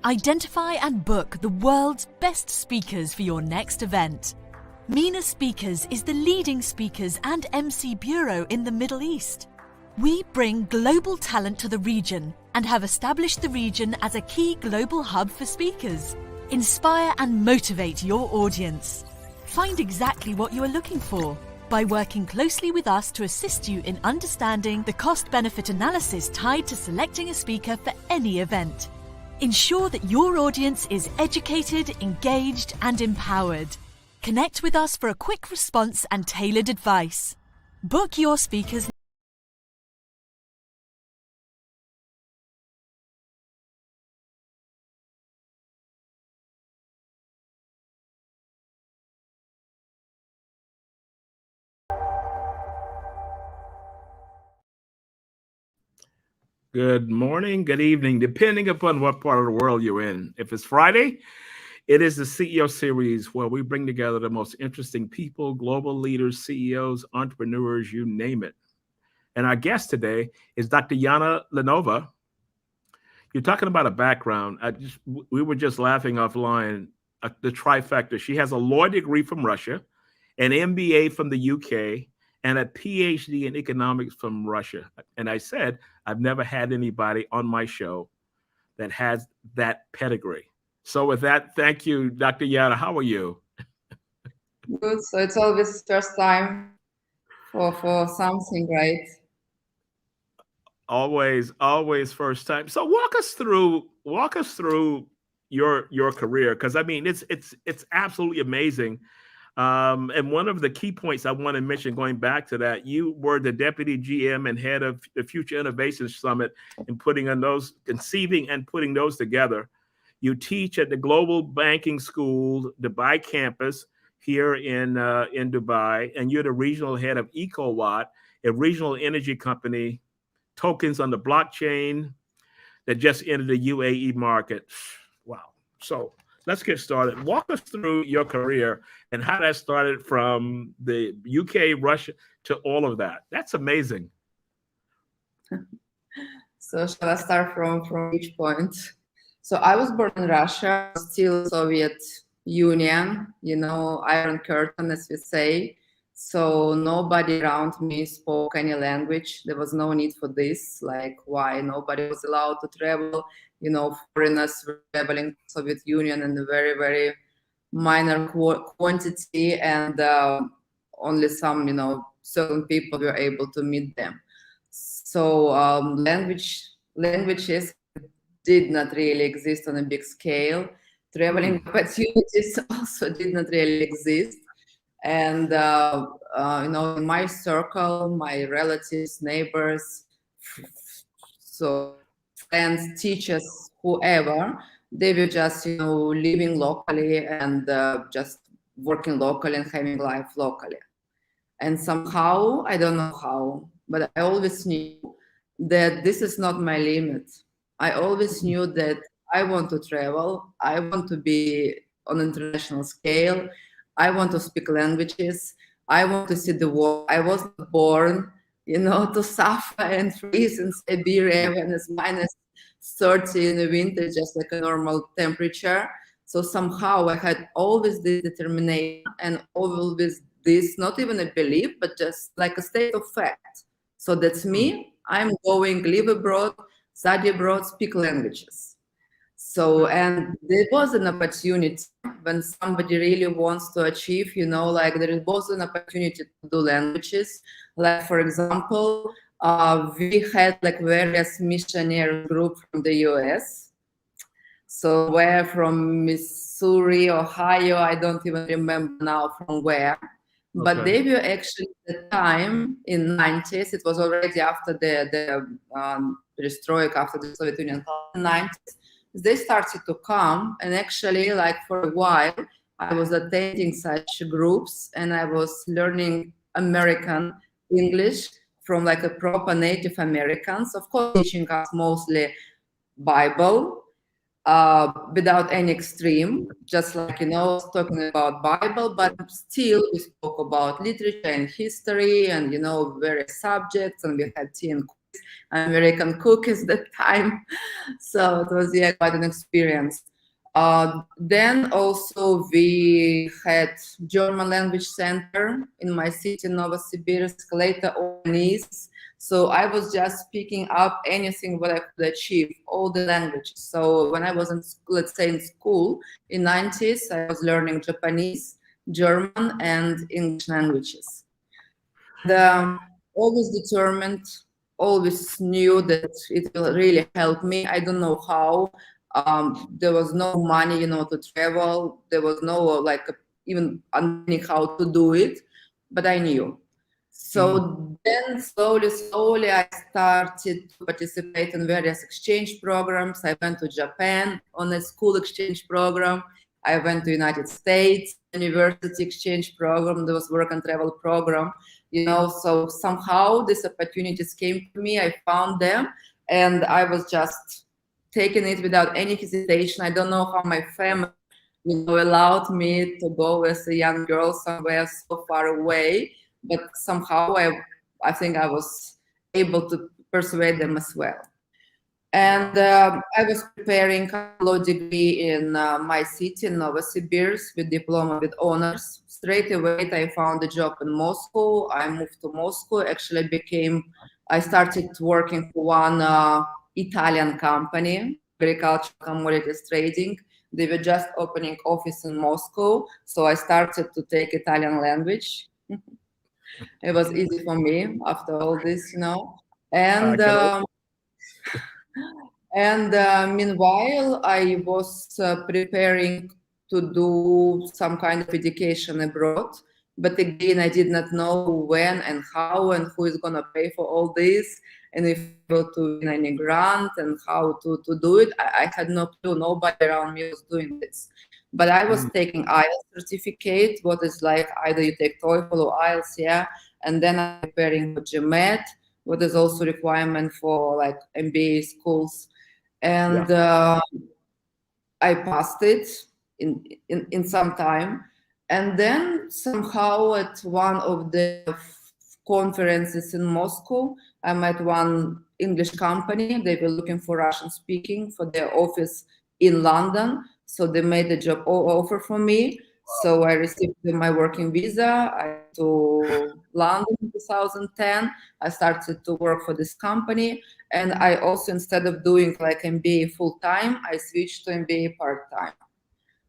Identify and book the world's best speakers for your next event. Mina Speakers is the leading speakers and MC bureau in the Middle East. We bring global talent to the region and have established the region as a key global hub for speakers. Inspire and motivate your audience. Find exactly what you are looking for by working closely with us to assist you in understanding the cost-benefit analysis tied to selecting a speaker for any event. Ensure that your audience is educated, engaged, and empowered. Connect with us for a quick response and tailored advice. Book your speakers. Good morning, good evening, depending upon what part of the world you're in. If it's Friday, it is the CEO series where we bring together the most interesting people, global leaders, CEOs, entrepreneurs, you name it. And our guest today is Dr. Yana Leonova. You're talking about a background. We were just laughing offline, the trifecta. She has a law degree from Russia, an MBA from the UK, and a PhD in economics from Russia. And I said, I've never had anybody on my show that has that pedigree. So with that, thank you, Dr. Yana. How are you? Good. So it's always first time for something, right? Always first time. So walk us through your career, because I mean it's absolutely amazing. And one of the key points I want to mention, going back to that, you were the deputy GM and head of the Future Innovation Summit and conceiving and putting those together. You teach at the Global Banking School, Dubai campus here in Dubai, and you're the regional head of Ecowatt, a regional energy company, tokens on the blockchain that just entered the UAE market. Wow. So let's get started. Walk us through your career and how that started from the UK, Russia, to all of that. That's amazing. So shall I start from each point? So I was born in Russia, still Soviet Union, Iron Curtain, as we say. So nobody around me spoke any language. There was no need for this, like why nobody was allowed to travel. Foreigners were traveling to Soviet Union in a very, very minor quantity, and only some, certain people were able to meet them. So languages did not really exist on a big scale. Traveling opportunities also did not really exist. And, in my circle, my relatives, neighbors, so friends, teachers, whoever, they were just, living locally and just working locally and having life locally. And somehow, I don't know how, but I always knew that this is not my limit. I always knew that I want to travel. I want to be on an international scale. I want to speak languages. I want to see the world. I was born, to suffer and freeze in Siberia when it's minus 30 in the winter, just like a normal temperature. So somehow I had always this determination and always this, not even a belief, but just like a state of fact. So that's me. I'm going live abroad, study abroad, speak languages. So, and there was an opportunity when somebody really wants to achieve, like there was an opportunity to do languages. Like, for example, we had like various missionary groups from the US. So we're from Missouri, Ohio, I don't even remember now from where. But they were actually at the time in 90s, it was already after the perestroika, after the Soviet Union, 90s. They started to come, and actually, like for a while, I was attending such groups and I was learning American English from like a proper native Americans, of course, teaching us mostly Bible, without any extreme, just like, talking about Bible, but still we spoke about literature and history and, various subjects, and we had tea and American cookies that time. So it was, yeah, quite an experience. Then also we had German language center in my city, Novosibirsk, later on Nice. So I was just picking up anything what I could achieve, all the languages. So when I was in, let's say, in school in 90s, I was learning Japanese, German, and English languages. And always determined, always knew that it will really help me. I don't know how. There was no money, to travel. There was no even understanding how to do it, but I knew. So then slowly I started to participate in various exchange programs. I went to Japan on a school exchange program. I went to United States university exchange program. There was work and travel program, so somehow these opportunities came to me. I found them and I was just taking it without any hesitation. I don't know how my family, allowed me to go as a young girl somewhere so far away, but somehow I think I was able to persuade them as well. And I was preparing a law degree in my city, in Novosibirsk, with diploma with honors. Straight away, I found a job in Moscow. I moved to Moscow. Actually, I started working for one Italian company, agricultural commodities trading. They were just opening office in Moscow, so I started to take Italian language. It was easy for me after all this, And meanwhile, I was preparing to do some kind of education abroad. But again, I did not know when and how and who is going to pay for all this, and if to win any grant and how to do it. I had no clue. Nobody around me was doing this. But I was taking IELTS certificate, what is like either you take TOEFL or IELTS, yeah, and then I'm preparing for GMAT, what is also requirement for like MBA schools. And I passed it in some time. And then somehow at one of the conferences in Moscow, I met one English company. They were looking for Russian speaking for their office in London. So they made a job offer for me. So I received my working visa. I went to London in 2010. I started to work for this company. And I also, instead of doing like MBA full-time, I switched to MBA part-time.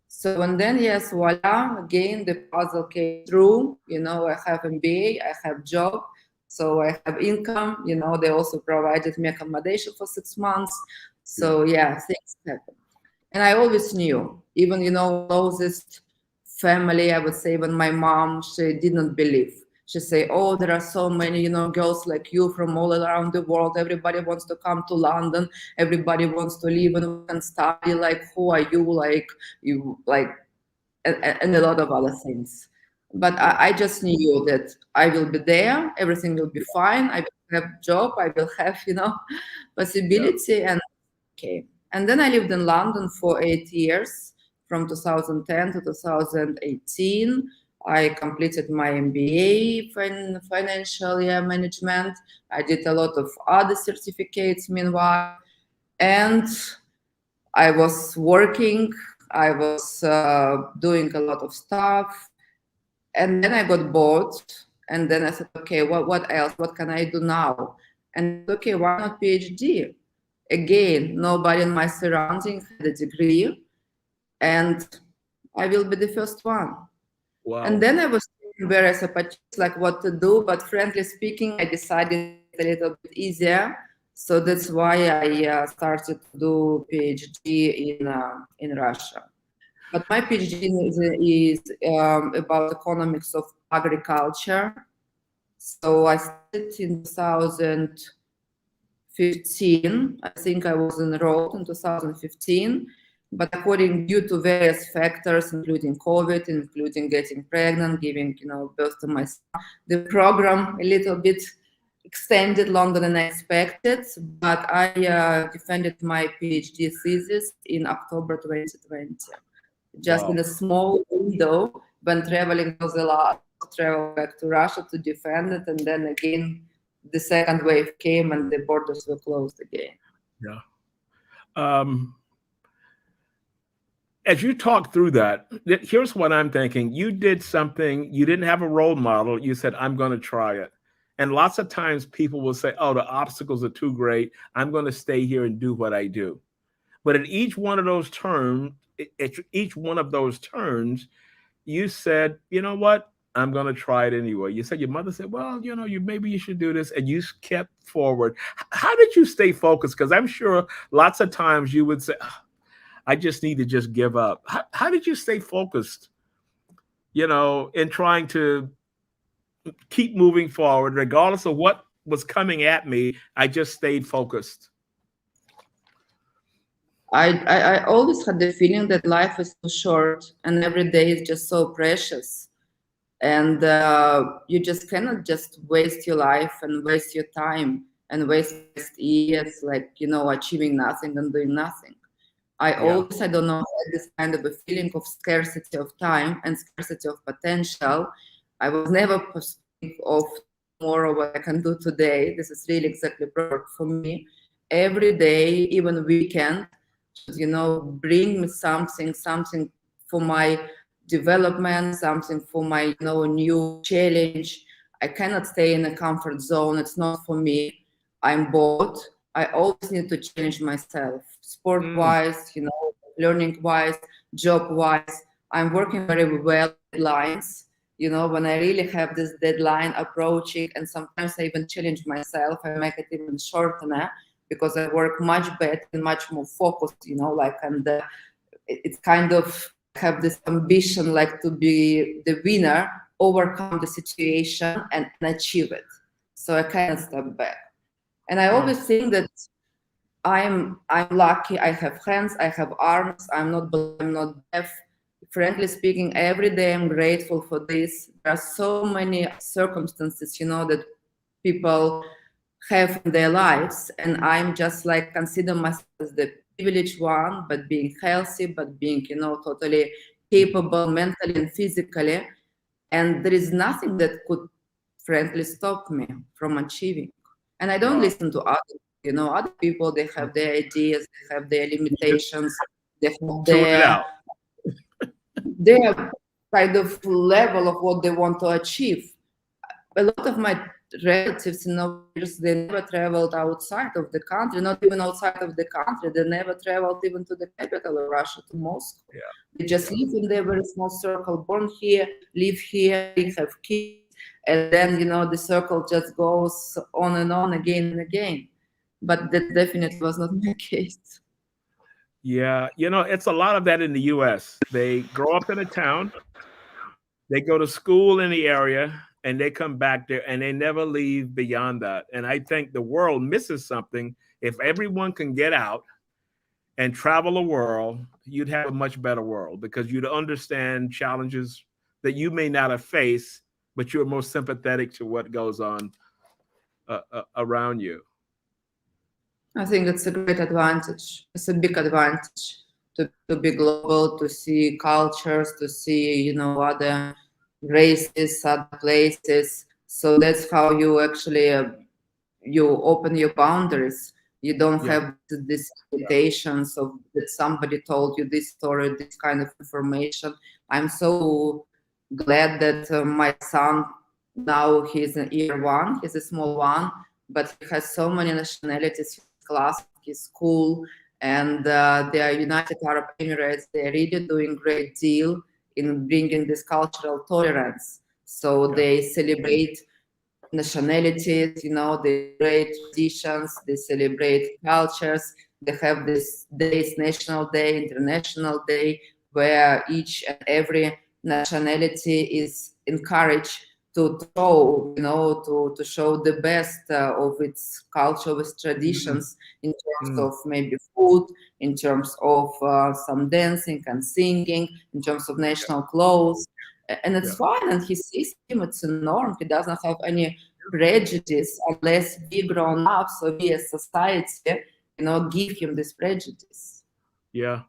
So, and then, yes, voila, again, the puzzle came through. I have MBA, I have job, so I have income. They also provided me accommodation for 6 months. So, yeah, things happened. And I always knew, even, closest family, I would say, when my mom, she didn't believe. She say, oh, there are so many, girls like you from all around the world. Everybody wants to come to London. Everybody wants to live and study. Like, who are you? Like, and a lot of other things. But I just knew that I will be there. Everything will be fine. I will have job. I will have, possibility. And okay. And then I lived in London for 8 years, from 2010 to 2018. I completed my MBA in financial management. I did a lot of other certificates meanwhile. And I was working. I was doing a lot of stuff. And then I got bored. And then I said, okay, what else? What can I do now? And okay, why not PhD? Again, nobody in my surroundings had a degree. And I will be the first one. Wow. And then I was thinking various opportunities, like what to do, but frankly speaking, I decided a little bit easier. So that's why I started to do PhD in Russia. But my PhD is about economics of agriculture. So I started in 2015. I think I was enrolled in 2015. But due to various factors, including COVID, including getting pregnant, giving birth to my son, the program a little bit extended longer than I expected. But I defended my PhD thesis in October 2020, just in a small window when traveling was allowed to travel back to Russia to defend it, and then again the second wave came and the borders were closed again. Yeah. As you talk through that, here's what I'm thinking. You did something, you didn't have a role model. You said, I'm going to try it. And lots of times people will say, oh, the obstacles are too great. I'm going to stay here and do what I do. But at each one of those turns, you said, you know what? I'm going to try it anyway. You said your mother said, well, maybe you should do this. And you kept forward. How did you stay focused? Because I'm sure lots of times you would say, I just need to just give up. How did you stay focused, in trying to keep moving forward, regardless of what was coming at me? I just stayed focused. I always had the feeling that life is so short and every day is just so precious. And you just cannot just waste your life and waste your time and waste years, achieving nothing and doing nothing. I don't know, had this kind of a feeling of scarcity of time and scarcity of potential. I was never thinking of tomorrow what I can do today. This is really exactly perfect for me. Every day, even weekend, bring me something for my development, something for my new challenge. I cannot stay in a comfort zone. It's not for me. I'm bored. I always need to challenge myself, sport-wise, learning-wise, job-wise. I'm working very well with deadlines. When I really have this deadline approaching, and sometimes I even challenge myself, I make it even shorter because I work much better and much more focused, and it's kind of have this ambition, to be the winner, overcome the situation and achieve it. So I cannot step back. And I always think that I'm lucky. I have hands, I have arms. I'm not deaf. Frankly speaking, every day I'm grateful for this. There are so many circumstances, that people have in their lives, and I'm just consider myself as the privileged one, but being healthy, but being totally capable mentally and physically. And there is nothing that could, frankly, stop me from achieving. And I don't listen to other people. They have their ideas, they have their limitations, they have their kind of level of what they want to achieve. A lot of my relatives, they never traveled outside of the country, not even outside of the country. They never traveled even to the capital of Russia, to Moscow. Yeah. They just live in their very small circle, born here, live here, they have kids. And then, the circle just goes on and on again and again. But that definitely was not my case. Yeah. It's a lot of that in the U.S. They grow up in a town, they go to school in the area, and they come back there and they never leave beyond that. And I think the world misses something. If everyone can get out and travel the world, you'd have a much better world, because you'd understand challenges that you may not have faced, but you're more sympathetic to what goes on around you. I think it's a great advantage. It's a big advantage to be global, to see cultures, to see, other races, other places. So that's how you actually, you open your boundaries. You don't have these limitations of that somebody told you this story, this kind of information. I'm so glad that my son, now he's in year one, he's a small one, but he has so many nationalities, his class, his school, and they are United Arab Emirates. They're really doing great deal in bringing this cultural tolerance. So they celebrate nationalities, they celebrate traditions, they celebrate cultures. They have this days, National Day, International Day, where each and every nationality is encouraged to show, to show the best of its culture, of its traditions, in terms of maybe food, in terms of some dancing and singing, in terms of national clothes. And it's fine, and he sees him, it's a norm. He doesn't have any prejudice unless we grown up, so we as society, give him this prejudice. Yeah.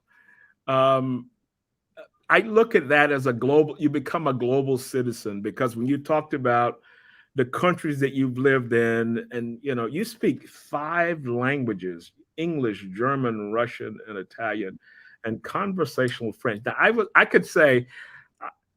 I look at that as you become a global citizen, because when you talked about the countries that you've lived in, and you speak 5 languages: English, German, Russian, and Italian, and conversational French. Now, I could say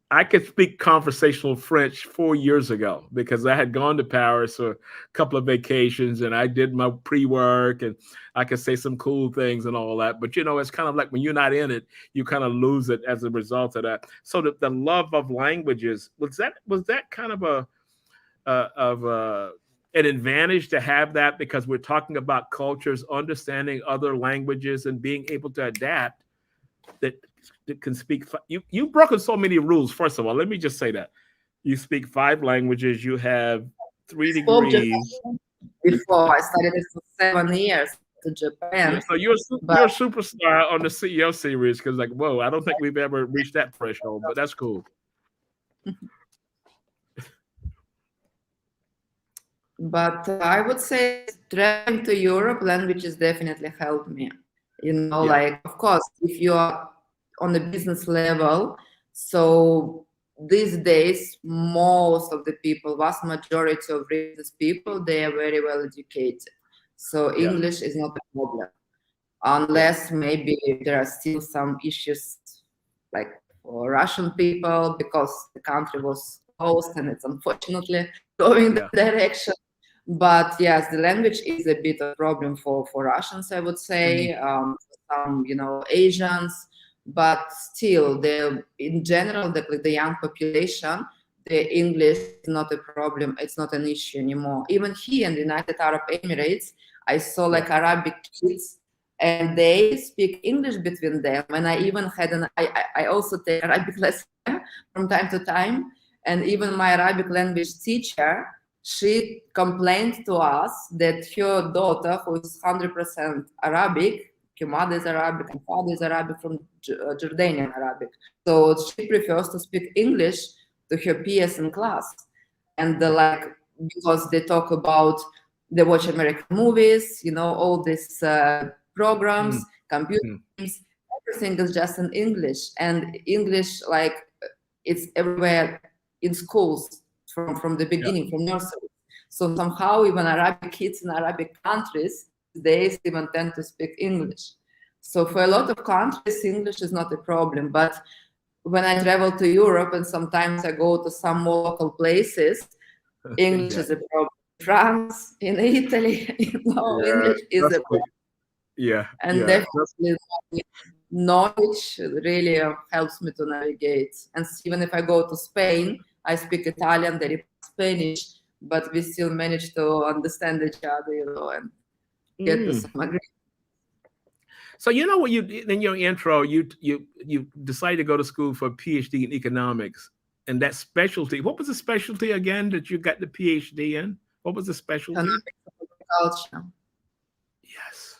I could speak conversational French 4 years ago because I had gone to Paris for a couple of vacations and I did my pre-work and I could say some cool things and all that. But it's kind of like when you're not in it, you kind of lose it as a result of that. So the love of languages, was that kind of an advantage to have that, because we're talking about cultures, understanding other languages and being able to adapt, that can speak. You've broken so many rules. First of all, let me just say that you speak 5 languages. You have 3 degrees. Before I studied it for 7 years to Japan. Yeah, so you're a superstar on the CEO series, because whoa, I don't think we've ever reached that threshold, but that's cool. But I would say traveling to Europe, languages definitely helped me. Of course, if you are on the business level, so these days, most of the people, vast majority of business people, they are very well educated. So English is not a problem, unless maybe there are still some issues like for Russian people, because the country was closed and it's unfortunately going that direction. But yes, the language is a bit of a problem for Russians, I would say, some Asians, but still, in general, the young population, the English is not a problem. It's not an issue anymore. Even here in the United Arab Emirates, I saw Arabic kids, and they speak English between them. And I even had I also take Arabic lessons from time to time, and even my Arabic language teacher, she complained to us that her daughter, who is 100% Arabic, her mother is Arabic and father is Arabic, from Jordanian Arabic. So she prefers to speak English to her peers in class. And because they talk about, they watch American movies, all these programs, computer games, everything is just in English. And English, it's everywhere in schools, from the beginning, from nursery. So somehow even Arabic kids in Arabic countries, they even tend to speak English. So for a lot of countries, English is not a problem. But when I travel to Europe and sometimes I go to some more local places, English is a problem. France, in Italy, English is a problem. And definitely knowledge really helps me to navigate. And even if I go to Spain, I speak Italian, they speak Spanish, but we still manage to understand each other, and get to some agreement. So what you in your intro, you decided to go to school for a PhD in economics, and that specialty. What was the specialty again that you got the PhD in? What was the specialty? Agriculture. Yes.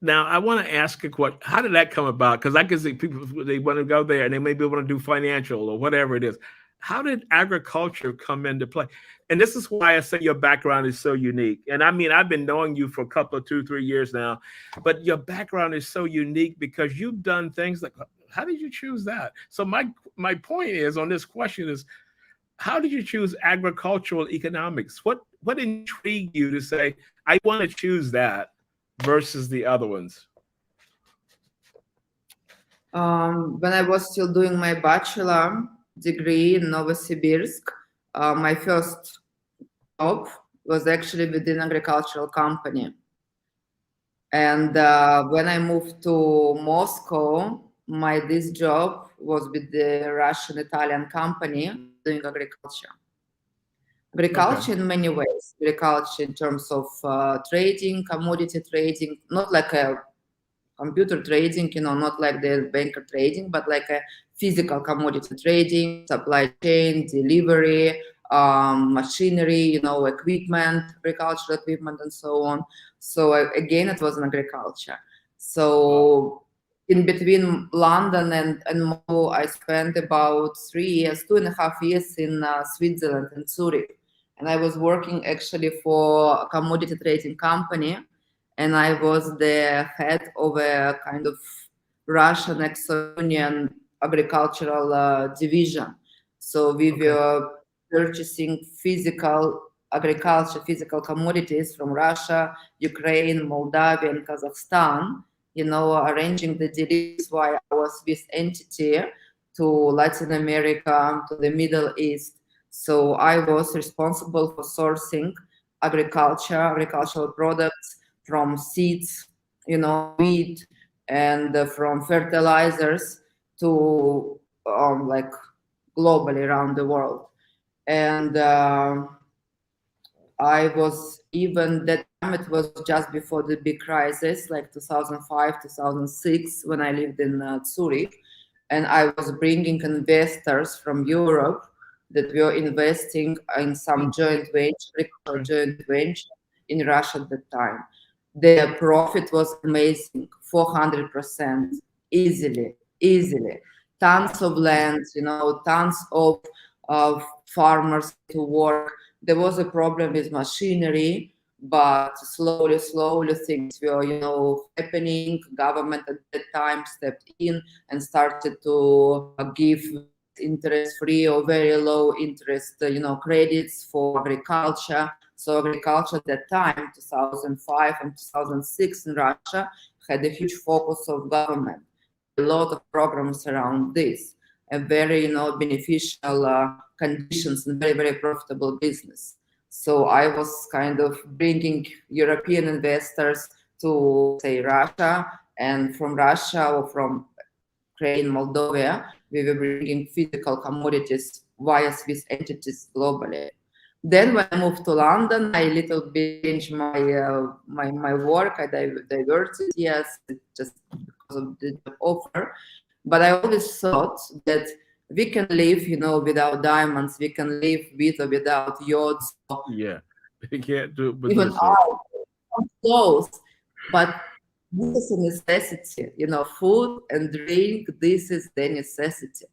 Now, I want to ask a question. How did that come about? Because I can see people, they want to go there and they maybe want to do financial or whatever it is. How did agriculture come into play? And this is why I say your background is so unique. And I mean, I've been knowing you for a couple of 2-3 years now, but your background is so unique because you've done things like, how did you choose that? So my point is on this question is, how did you choose agricultural economics? What intrigued you to say, I want to choose that versus the other ones? When I was still doing my bachelor degree in Novosibirsk, my first job was actually within agricultural company. And when I moved to Moscow, this job was with the Russian-Italian company doing agriculture. Agriculture in many ways. Agriculture in terms of trading, commodity trading, not like a computer trading, not like the banker trading, but like a physical commodity trading, supply chain, delivery, machinery, equipment, agricultural equipment, and so on. So again, it was in agriculture. So in between London and Moscow, I spent about 2.5 years in Switzerland, in Zurich. And I was working actually for a commodity trading company. And I was the head of a kind of Russian ex-Union agricultural division. So we were purchasing physical agriculture, physical commodities from Russia, Ukraine, Moldavia, and Kazakhstan, arranging the deliveries via our Swiss entity to Latin America, to the Middle East. So I was responsible for sourcing agricultural products from seeds, wheat, and from fertilizers to like globally around the world. And I was, even that time, it was just before the big crisis, like 2005, 2006, when I lived in Zurich. And I was bringing investors from Europe that were investing in some joint venture in Russia at the time. The profit was amazing, 400%, easily. Tons of land, tons of farmers to work. There was a problem with machinery, but slowly things were, happening. Government at that time stepped in and started to give interest-free or very low interest, credits for agriculture. So agriculture at that time, 2005 and 2006 in Russia, had a huge focus of government. A lot of programs around this, a very, beneficial conditions and very, very profitable business. So I was kind of bringing European investors to, say, Russia, and from Russia or from Ukraine, Moldova, we were bringing physical commodities via Swiss entities globally. Then when I moved to London, I little bit changed my work. I diverted, yes, just because of the offer. But I always thought that we can live, without diamonds. We can live with or without yachts. Yeah, you can't do it with Even clothes. But this is a necessity, food and drink. This is the necessity,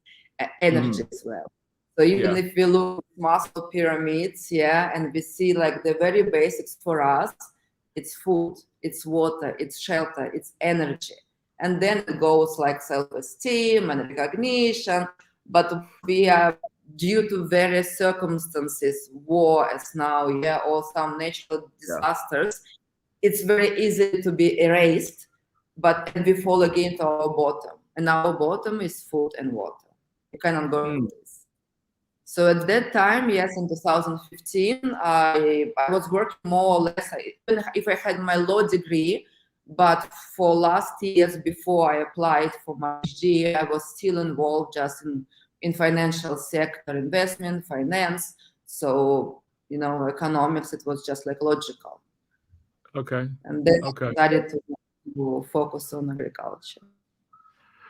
energy as well. So even if we look at Maslow pyramids, and we see like the very basics for us, it's food, it's water, it's shelter, it's energy. And then it goes like self-esteem and recognition. But we are, due to various circumstances, war as now, or some natural disasters, it's very easy to be erased, but we fall again to our bottom. And our bottom is food and water. You cannot go into this. So at that time, yes, in 2015, I was working more or less, even if I had my law degree, but for last years before I applied for my PhD, I was still involved just in financial sector, investment, finance. So, economics, it was just like logical. Okay. And then I decided to focus on agriculture.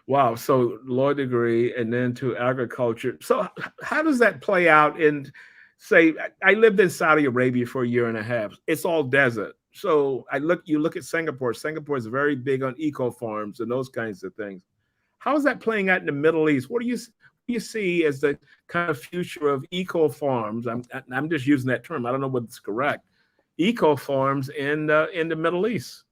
Wow. So law degree and then to agriculture. So how does that play out in, say, I lived in Saudi Arabia for a year and a half. It's all desert. So you look at Singapore. Singapore is very big on eco farms and those kinds of things. How is that playing out in the Middle East? What do you see as the kind of future of eco farms? I'm just using that term. I don't know whether it's correct. Eco farms in the Middle East.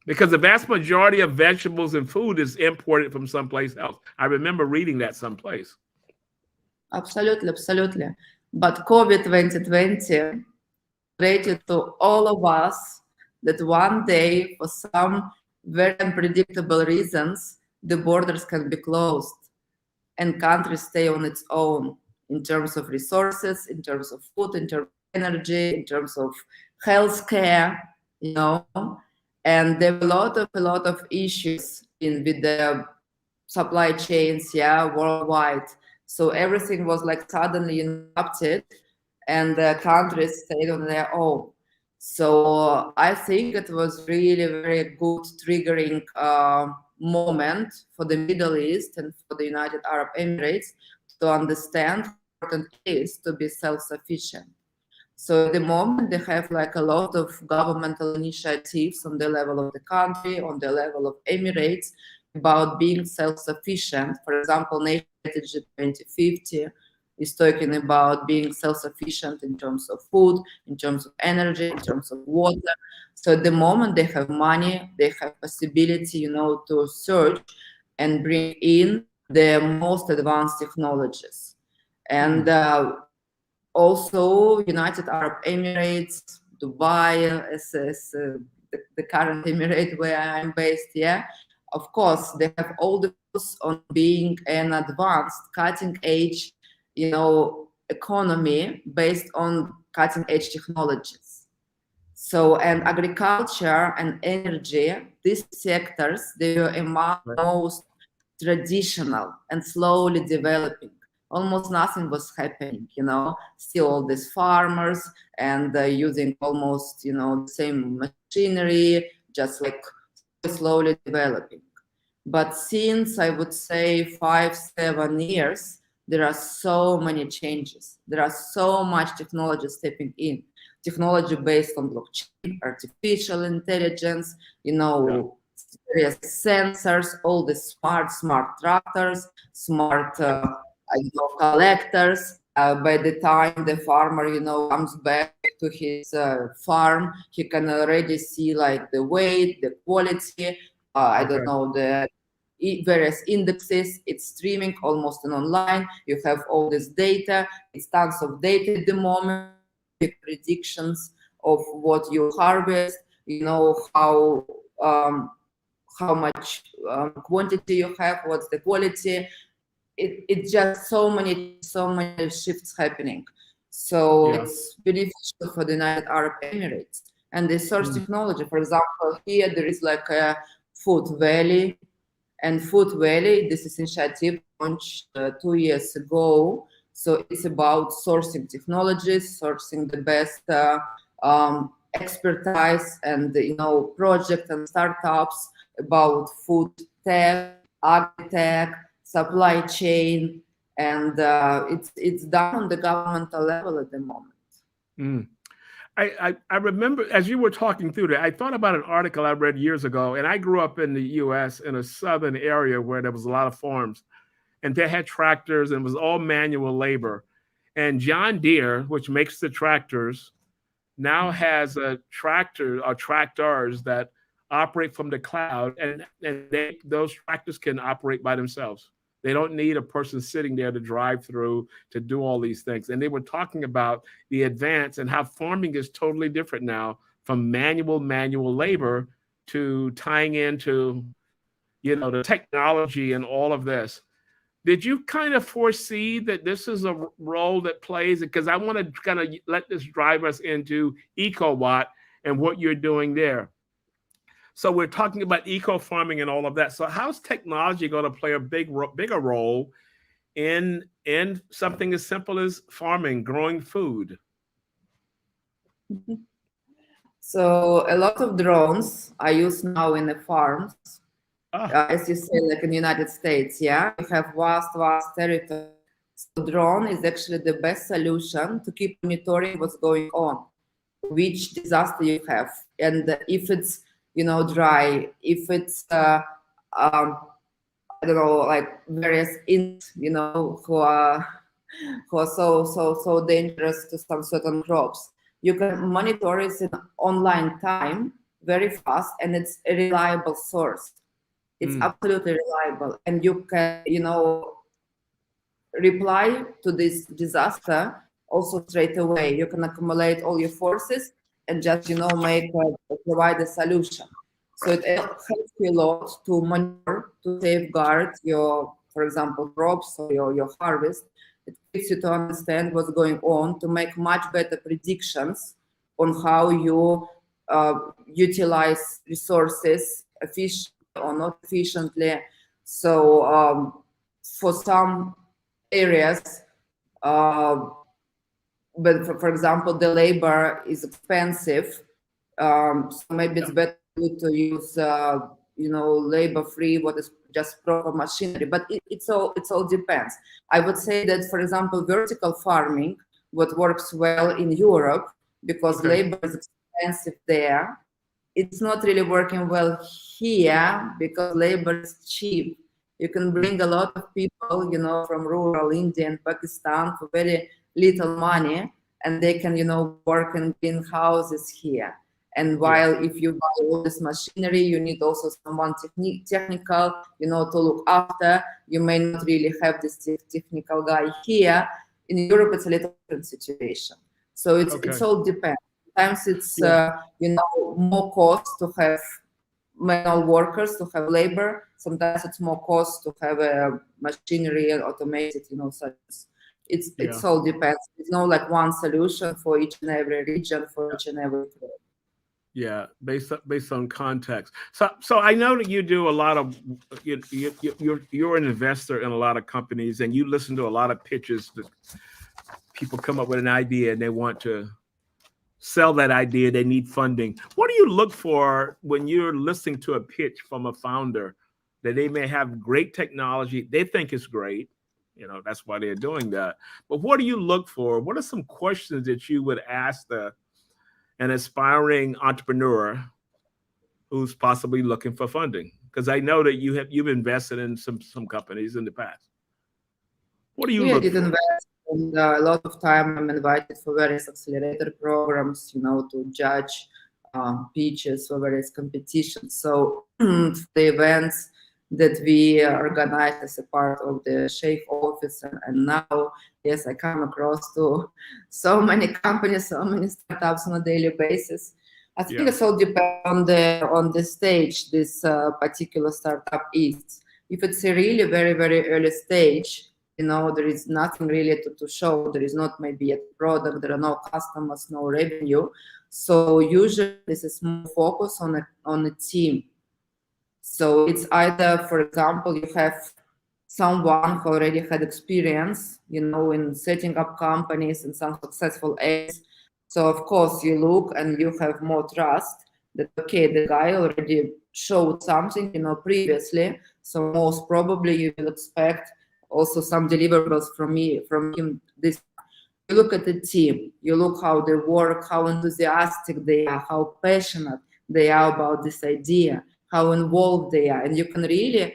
Because the vast majority of vegetables and food is imported from someplace else. I remember reading that someplace. Absolutely. But COVID 2020 created to all of us that one day, for some very unpredictable reasons, the borders can be closed and countries stay on its own in terms of resources, in terms of food, in terms of energy, in terms of healthcare, And there were a lot of issues with the supply chains, worldwide. So everything was like suddenly interrupted, and the countries stayed on their own. So I think it was really very good triggering moment for the Middle East and for the United Arab Emirates to understand how important it is to be self-sufficient. So at the moment, they have like a lot of governmental initiatives on the level of the country, on the level of Emirates, about being self-sufficient. For example, Nation Strategy 2050 is talking about being self-sufficient in terms of food, in terms of energy, in terms of water. So at the moment, they have money, they have possibility, to search and bring in the most advanced technologies. And also United Arab Emirates, Dubai, the current emirate where I'm based. Yeah, of course, they have all the focus on being an advanced, cutting edge, economy based on cutting edge technologies. So, and agriculture and energy, these sectors, they were among the most traditional and slowly developing. Almost nothing was happening, still all these farmers and using almost, the same machinery, just like slowly developing. But since I would say 5-7 years, there are so many changes. There are so much technology stepping in. Technology based on blockchain, artificial intelligence, various sensors, all the smart tractors, smart collectors. By the time the farmer, comes back to his farm, he can already see like the weight, the quality, I don't know, the various indexes. It's streaming almost an online. You have all this data. It's tons of data at the moment, predictions of what you harvest, how much quantity you have, what's the quality. It's just so many shifts happening. So it's beneficial for the United Arab Emirates. And the source technology, for example, here there is like a Food Valley. And Food Valley, this is initiative launched 2 years ago. So it's about sourcing technologies, sourcing the best expertise and projects and startups about food tech, agri-tech, supply chain, and it's done on the governmental level at the moment. I remember as you were talking through that, I thought about an article I read years ago, and I grew up in the U.S. in a southern area where there was a lot of farms, and they had tractors, and it was all manual labor. And John Deere, which makes the tractors, now has a tractor or tractors that operate from the cloud, and those tractors can operate by themselves. They don't need a person sitting there to drive through to do all these things. And they were talking about the advance and how farming is totally different now from manual labor to tying into, the technology and all of this. Did you kind of foresee that this is a role that plays? Because I want to kind of let this drive us into Ecowatt and what you're doing there. So we're talking about eco-farming and all of that. So how's technology going to play a bigger role in something as simple as farming, growing food? So a lot of drones are used now in the farms. As you say, like in the United States, we have vast territory. So drone is actually the best solution to keep monitoring what's going on, which disaster you have, and if it's dry, if it's I don't know, like various who are so dangerous to some certain crops. You can monitor it in online time, very fast, and it's a reliable source. It's absolutely reliable, and you can reply to this disaster also straight away. You can accumulate all your forces and just provide a solution. So it helps you a lot to monitor, to safeguard your, for example, crops or your harvest. It helps you to understand what's going on, to make much better predictions on how you utilize resources efficiently or not efficiently. So for some areas, but for example, the labor is expensive, so maybe it's better to use labor-free, what is just proper machinery. But it's all depends. I would say that, for example, vertical farming, what works well in Europe, because labor is expensive there, it's not really working well here because labor is cheap. You can bring a lot of people, from rural India and Pakistan for very little money, and they can, work in greenhouses here. And while if you buy all this machinery, you need also someone technical, to look after. You may not really have this technical guy here. In Europe, it's a little different situation. So it's all depends. Sometimes it's more cost to have manual workers, to have labor. Sometimes it's more cost to have machinery and automated, such. It's all depends. There's no like one solution for each and every region, for each and every trade. Yeah, based on context. So I know that you do a lot of you're an investor in a lot of companies, and you listen to a lot of pitches that people come up with an idea and they want to sell that idea. They need funding. What do you look for when you're listening to a pitch from a founder that they may have great technology, they think it's great, that's why they're doing that. But what do you look for? What are some questions that you would ask an aspiring entrepreneur who's possibly looking for funding? Because I know that you've invested in some companies in the past. What do you look for? Invest, and a lot of time I'm invited for various accelerator programs, to judge pitches for various competitions. So the events that we organize as a part of the SHAPE office, and now, yes, I come across to so many companies, so many startups on a daily basis. I think it's all depends on the stage this particular startup is. If it's a really very, very early stage, there is nothing really to show. There is not maybe a product, there are no customers, no revenue. So usually this is more focus on a team. So it's either, for example, you have someone who already had experience, in setting up companies and some successful aims. So of course you look and you have more trust that, okay, the guy already showed something, previously. So most probably you will expect also some deliverables from him. This, you look at the team, you look how they work, how enthusiastic they are, how passionate they are about this idea, how involved they are, and you can really,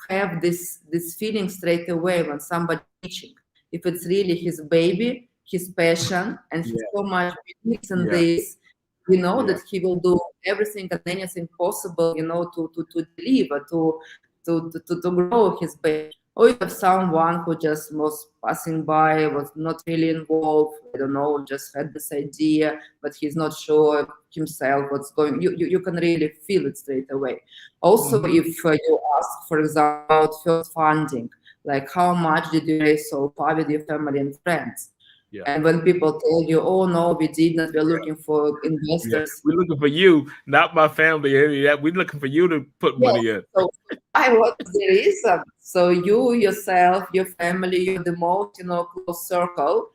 have this feeling straight away when somebody teaching. If it's really his baby, his passion, and he so much believes in this, that he will do everything and anything possible, to deliver, to grow his baby. Or you have someone who just was passing by, was not really involved, I don't know, just had this idea, but he's not sure himself what's going. You can really feel it straight away. Also, if you ask, for example, about first funding, like how much did you raise so far with your family and friends? Yeah. And when people tell you, oh no, we did not, we're looking for investors. We're looking for you, not my family. We're looking for you to put money in. So I was the reason. So you yourself, your family, you're the most, close circle,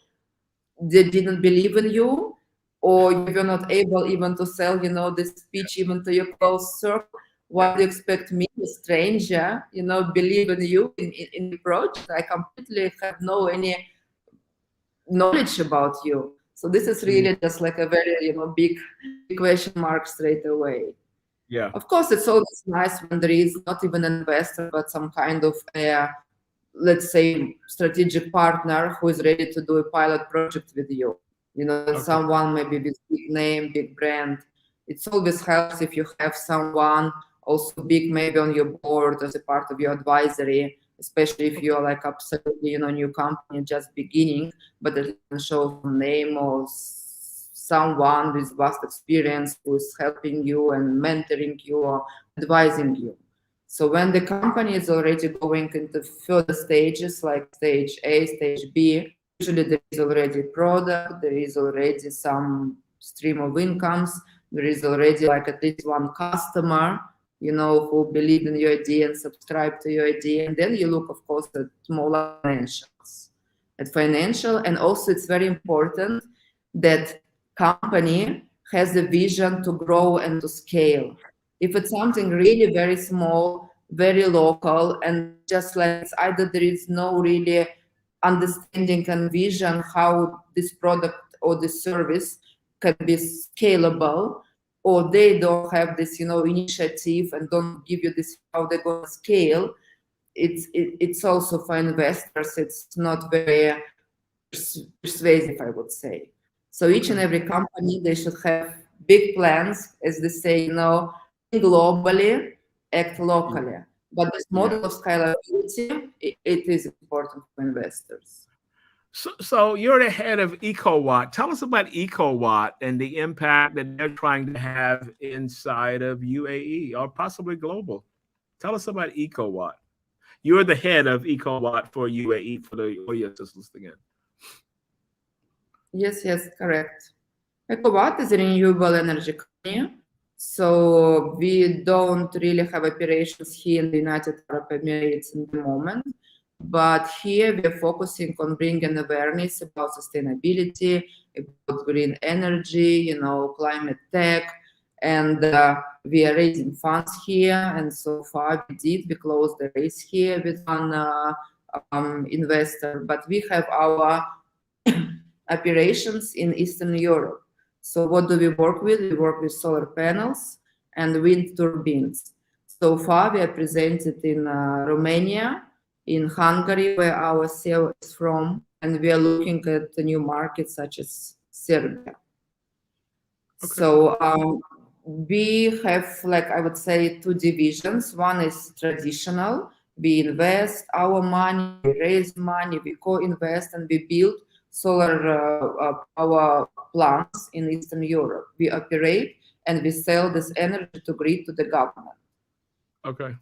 they didn't believe in you, or you were not able even to sell, the speech even to your close circle. Why do you expect me, a stranger, believe in you in the project? I completely have no any knowledge about you. So this is really just like a very, big question mark straight away. Yeah. Of course, it's always nice when there is not even an investor, but some kind of let's say, strategic partner who is ready to do a pilot project with you. Someone maybe with big name, big brand. It always helps if you have someone also big, maybe on your board as a part of your advisory, especially if you're like absolutely, new company just beginning, but it can show some name or someone with vast experience who is helping you and mentoring you or advising you. So when the company is already going into further stages, like stage A, stage B, usually there is already a product, there is already some stream of incomes, there is already like at least one customer, who believe in your idea and subscribe to your idea. And then you look, of course, at smaller financials. And also it's very important that company has a vision to grow and to scale. If it's something really very small, very local, and just like it's either there is no really understanding and vision how this product or this service can be scalable, or they don't have this, initiative and don't give you this how they're going to scale, it's also for investors, it's not very persuasive, I would say. So each and every company, they should have big plans, as they say, globally, act locally. But this model of scalability, it is important for investors. So you're the head of Ecowatt. Tell us about Ecowatt and the impact that they're trying to have inside of UAE or possibly global. Tell us about Ecowatt. You're the head of Ecowatt for UAE for the audience that's listening in. Yes, correct. Ecowatt is a renewable energy company. So we don't really have operations here in the United Arab Emirates in the moment. But here we are focusing on bringing awareness about sustainability, about green energy, climate tech, and we are raising funds here. And so far we closed the race here with one investor. But we have our operations in Eastern Europe. So what do we work with? We work with solar panels and wind turbines. So far we are presented in Romania, in Hungary, where our CEO is from, and we are looking at the new markets such as Serbia. Okay. So we have, I would say, two divisions. One is traditional. We invest our money, we raise money, we co-invest, and we build solar power plants in Eastern Europe. We operate and we sell this energy to grid to the government. Okay.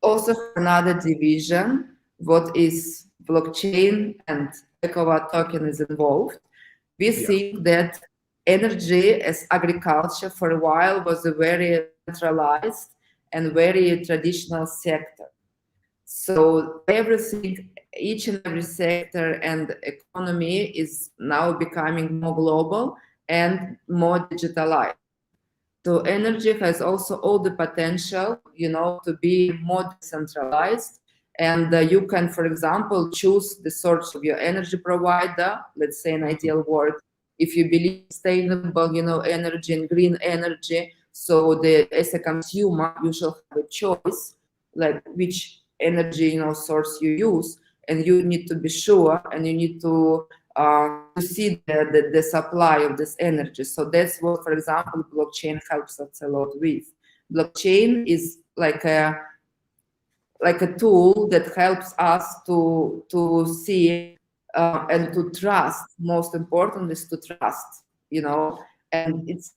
Also, another division, what is blockchain and Ecowatt token is involved. We think that energy as agriculture for a while was a very centralized and very traditional sector. So everything, each and every sector and economy is now becoming more global and more digitalized. So energy has also all the potential, to be more decentralized. And you can, for example, choose the source of your energy provider, let's say an ideal world, if you believe in sustainable, energy and green energy. So as a consumer, you should have a choice, like which energy, source you use, and you need to be sure, and you need to see the supply of this energy. So that's what, for example, blockchain helps us a lot with. Blockchain is like a tool that helps us to see and to trust. Most important is to trust, and it's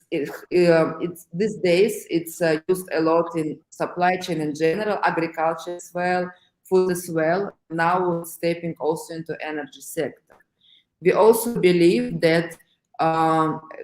these days it's used a lot in supply chain in general, agriculture as well, food as well. Now we're stepping also into energy sector. We also believe that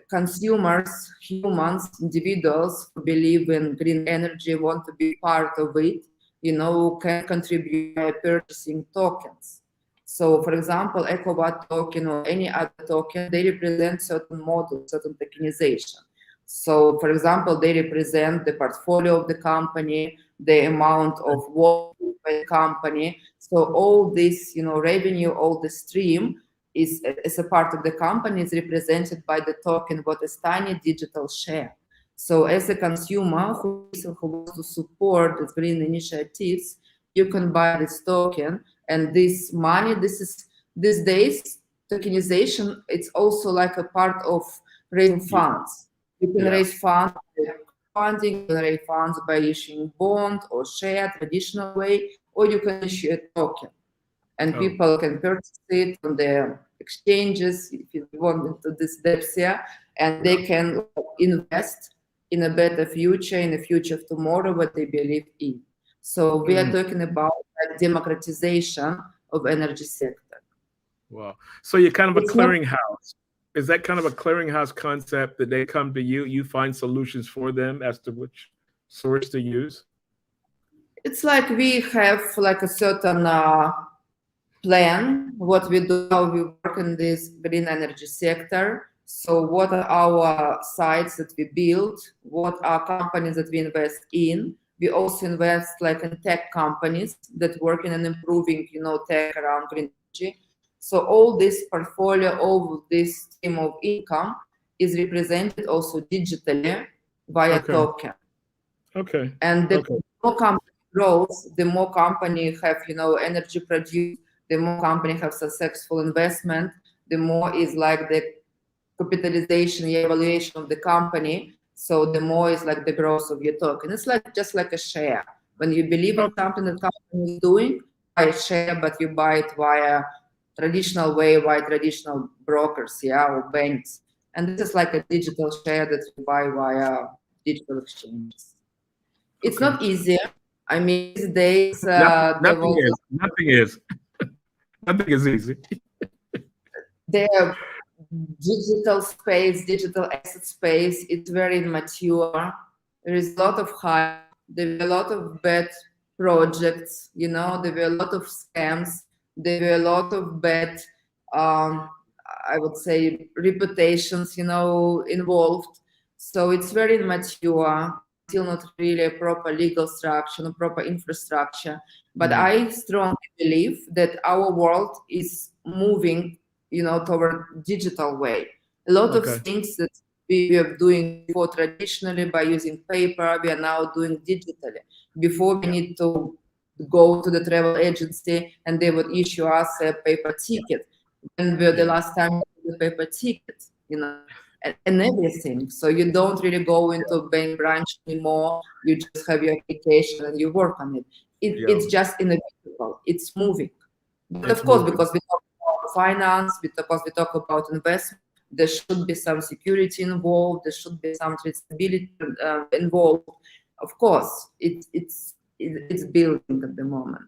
consumers, humans, individuals who believe in green energy, want to be part of it, can contribute by purchasing tokens. So, for example, Ecowatt token or any other token, they represent certain models, certain tokenization. So, for example, they represent the portfolio of the company, the amount of work by the company. So all this, revenue, all the stream is, as a part of the company, is represented by the token, what is tiny digital share. So as a consumer who wants to support the green initiatives, you can buy this token, and this money, these days, tokenization, it's also like a part of raising funds. You can raise funds by funding, you can raise funds by issuing bond or share, traditional way, or you can issue a token. And people can purchase it on the exchanges, if you want, into this depths here, and they can invest in a better future, in the future of tomorrow, what they believe in. So we are talking about democratization of energy sector. Wow. So you're kind of a clearinghouse. Is that kind of a clearinghouse concept that they come to you, you find solutions for them as to which source to use? It's like we have like a certain plan, what we do, how we work in this green energy sector. So what are our sites that we build? What are companies that we invest in? We also invest like in tech companies that work in and improving, tech around green energy. So all this portfolio, all this stream of income is represented also digitally via token. Okay. And the more company grows, the more company have, energy produced, the more company have successful investment, the more is like the capitalization, the evaluation of the company. So the more is like the growth of your token. It's like just like a share. When you believe in something that company is doing, buy a share, but you buy it via traditional way by traditional brokers, or banks. And this is like a digital share that you buy via digital exchanges. It's not easy. I mean, these days, nothing is easy. The digital space, digital asset space, it's very immature. There is a lot of hype. There were a lot of bad projects, there were a lot of scams. There were a lot of bad, I would say, reputations, involved. So it's very immature, still not really a proper legal structure, no proper infrastructure. But I strongly believe that our world is moving, toward digital way. A lot of things that we were doing before traditionally by using paper, we are now doing digitally. Before, we need to go to the travel agency and they would issue us a paper ticket. When were the last time we did the paper ticket, and everything. So you don't really go into a bank branch anymore. You just have your application and you work on it. It's just inevitable. It's moving. But of course, because we talk about finance, because we talk about investment, there should be some security involved. There should be some traceability involved. Of course, it's building at the moment.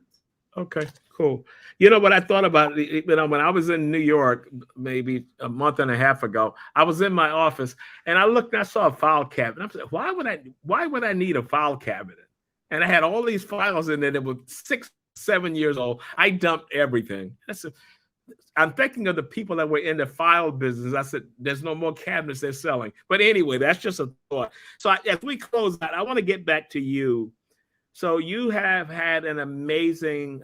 Okay, cool. You know what I thought about, when I was in New York, maybe a month and a half ago, I was in my office and I looked and I saw a file cabinet. I said, why would I need a file cabinet? And I had all these files in there that were 6, 7 years old. I dumped everything. I'm thinking of the people that were in the file business. I said, there's no more cabinets they're selling. But anyway, that's just a thought. So as we close out, I want to get back to you. So you have had an amazing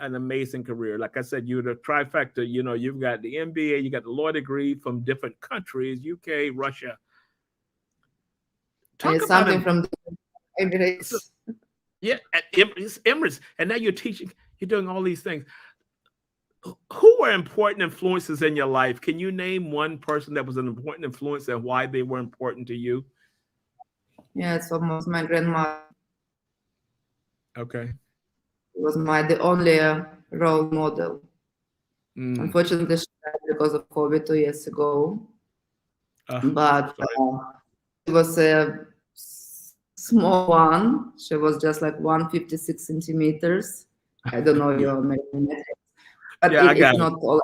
career. Like I said, you're the trifecta. You've got the MBA, you got the law degree from different countries, UK, Russia. Talk about something from the Emirates. Yeah, Emirates. And now you're teaching, you're doing all these things. Who were important influences in your life? Can you name one person that was an important influence and why they were important to you? Yeah, it's almost my grandmother. Okay. It was the only role model. Unfortunately, she died because of COVID 2 years ago. But she was a small one. She was just like 156 centimeters. I don't know your measurement. But it's not all.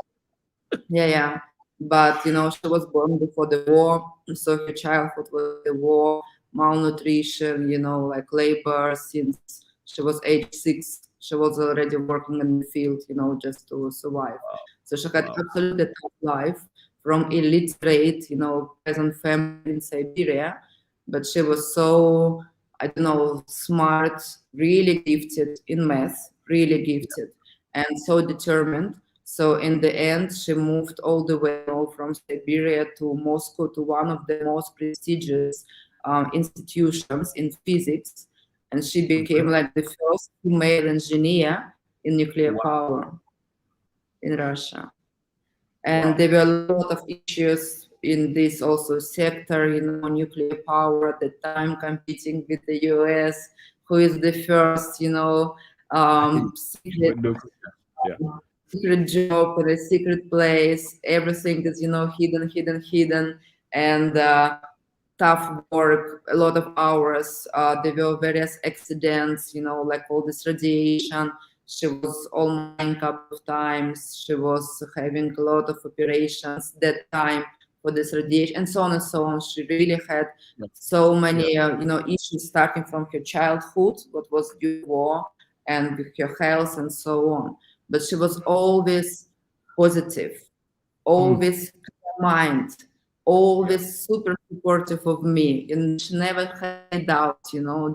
Yeah. But, she was born before the war. So her childhood was the war, malnutrition, like labor since she was age 6. She was already working in the field, just to survive. So she had absolutely tough life from illiterate, peasant family in Siberia. But she was so, smart, really gifted in math, really gifted, and so determined. So in the end, she moved all the way from Siberia to Moscow to one of the most prestigious institutions in physics. And she became like the first female engineer in nuclear power in Russia. And there were a lot of issues in this also sector, nuclear power at the time, competing with the US, who is the first, secret job in a secret place. Everything is, hidden, and tough work, a lot of hours. There were various accidents, like all this radiation. She was online a couple of times. She was having a lot of operations that time for this radiation, and so on and so on. She really had so many, issues starting from her childhood, what was due to war, and with her health and so on. But she was always positive, always mind, always super supportive of me, and she never had doubt,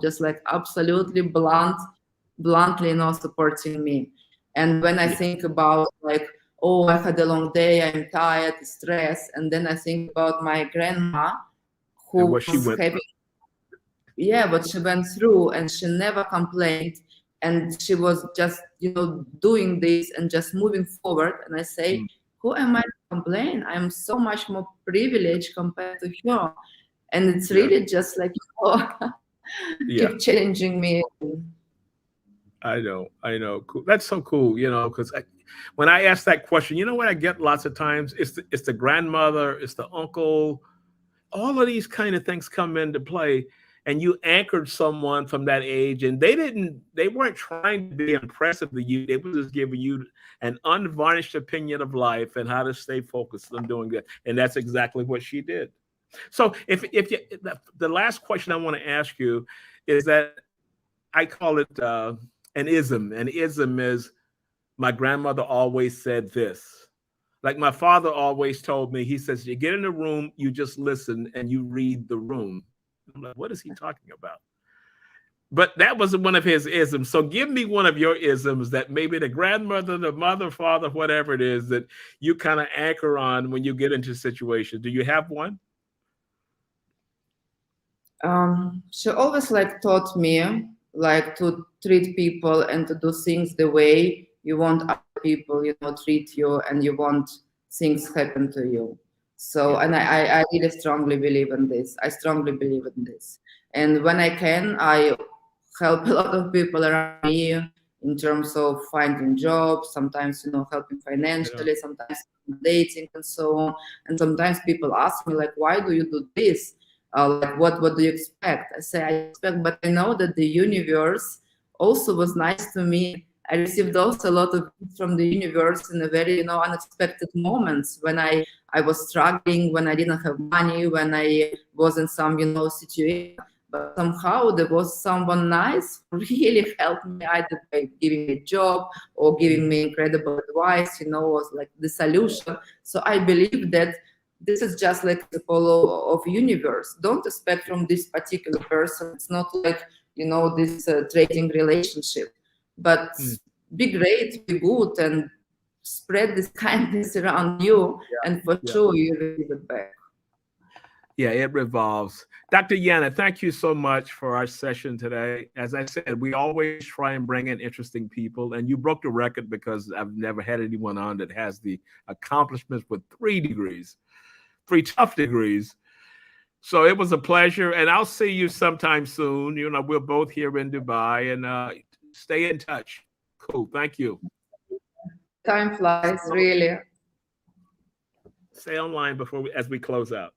just like absolutely bluntly, supporting me. And when I think about like, oh, I had a long day, I'm tired, stressed, and then I think about my grandma, who was having, what she went through, and she never complained, and she was just, doing this and just moving forward. And I say, who am I to complain? I'm so much more privileged compared to her. And it's really just like, keep challenging me. I know. Cool. That's so cool, because when I ask that question, you know what I get lots of times? It's the grandmother, it's the uncle, all of these kind of things come into play. And you anchored someone from that age, and they weren't trying to be impressive to you. They were just giving you an unvarnished opinion of life and how to stay focused on doing that. And that's exactly what she did. So if you, the last question I want to ask you is that I call it an ism. An ism is, my grandmother always said this. Like my father always told me, he says, you get in the room, you just listen and you read the room. I'm like, what is he talking about? But that was one of his isms. So give me one of your isms that maybe the grandmother, the mother, father, whatever it is that you kind of anchor on when you get into situations. Do you have one? She always taught me to treat people and to do things the way you want other people, treat you, and you want things happen to you. So, and I really strongly believe in this. I strongly believe in this. And when I can, I help a lot of people around me in terms of finding jobs, sometimes, helping financially, sometimes dating and so on. And sometimes people ask me, why do you do this? What do you expect? I say, I expect, but I know that the universe also was nice to me. I received also a lot of gifts from the universe in a very, unexpected moments when I was struggling, when I didn't have money, when I was in some, situation. But somehow there was someone nice who really helped me, either by giving me a job or giving me incredible advice, was the solution. So I believe that this is just the follow of universe. Don't expect from this particular person. It's not this trading relationship. But be great, be good, and spread this kindness around you, and for sure you will give it back. Yeah, it revolves. Dr. Yana, thank you so much for our session today. As I said, we always try and bring in interesting people, and you broke the record because I've never had anyone on that has the accomplishments with 3 degrees, 3 tough degrees. So it was a pleasure, and I'll see you sometime soon. We're both here in Dubai, and stay in touch. Cool. Thank you. Time flies, really. Stay online as we close out.